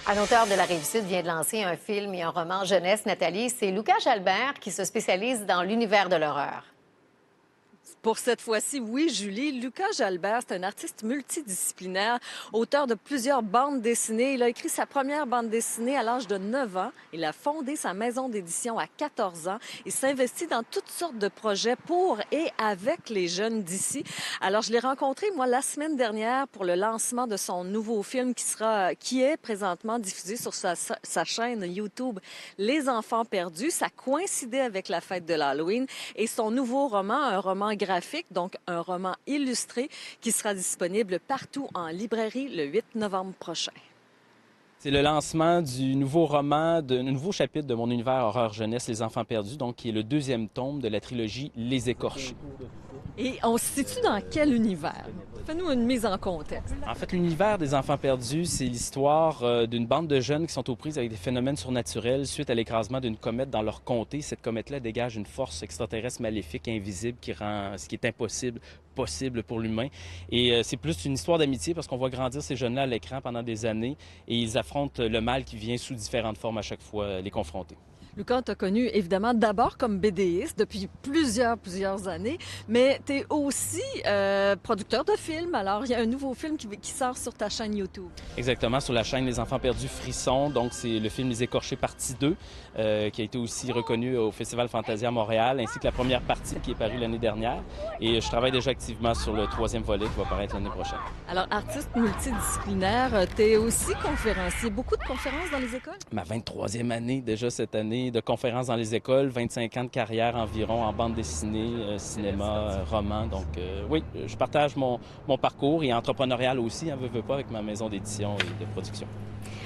Un auteur de la Rive-Sud vient de lancer un film et un roman jeunesse, Nathalie. C'est Lucas Jalbert qui se spécialise dans l'univers de l'horreur. Pour cette fois-ci, oui, Julie, Lucas Jalbert, c'est un artiste multidisciplinaire, auteur de plusieurs bandes dessinées. Il a écrit sa première bande dessinée à l'âge de 9 ans. Il a fondé sa maison d'édition à 14 ans. Il s'investit dans toutes sortes de projets pour et avec les jeunes d'ici. Alors, je l'ai rencontré, moi, la semaine dernière pour le lancement de son nouveau film qui est présentement diffusé sur sa chaîne YouTube Les Enfants perdus. Ça coïncidait avec la fête de l'Halloween et son nouveau roman, un roman graphique, donc un roman illustré qui sera disponible partout en librairie le 8 novembre prochain. C'est le lancement du nouveau roman, d'un nouveau chapitre de mon univers horreur jeunesse, Les Enfants perdus, donc qui est le deuxième tome de la trilogie Les Écorchés. Et on se situe dans quel univers? Fais-nous une mise en contexte. En fait, l'univers des Enfants perdus, c'est l'histoire d'une bande de jeunes qui sont aux prises avec des phénomènes surnaturels suite à l'écrasement d'une comète dans leur comté. Cette comète-là dégage une force extraterrestre maléfique, invisible, qui rend ce qui est impossible possible pour l'humain. Et c'est plus une histoire d'amitié parce qu'on voit grandir ces jeunes-là à l'écran pendant des années et ils affrontent le mal qui vient sous différentes formes à chaque fois les confronter. Lucas, tu as connu évidemment d'abord comme BDiste depuis plusieurs années, mais tu es aussi producteur de films. Alors, il y a un nouveau film qui sort sur ta chaîne YouTube. Exactement, sur la chaîne Les Enfants perdus Frisson. Donc, c'est le film Les Écorchés partie 2, qui a été aussi reconnu au Festival Fantasia Montréal, ainsi que la première partie qui est parue l'année dernière. Et je travaille déjà activement sur le troisième volet qui va paraître l'année prochaine. Alors, artiste multidisciplinaire, tu es aussi conférencier. Beaucoup de conférences dans les écoles? Ma 23e année déjà cette année de conférences dans les écoles, 25 ans de carrière environ en bande dessinée, cinéma, roman. Donc oui, je partage mon parcours et entrepreneurial aussi, hein, veux pas, avec ma maison d'édition et de production.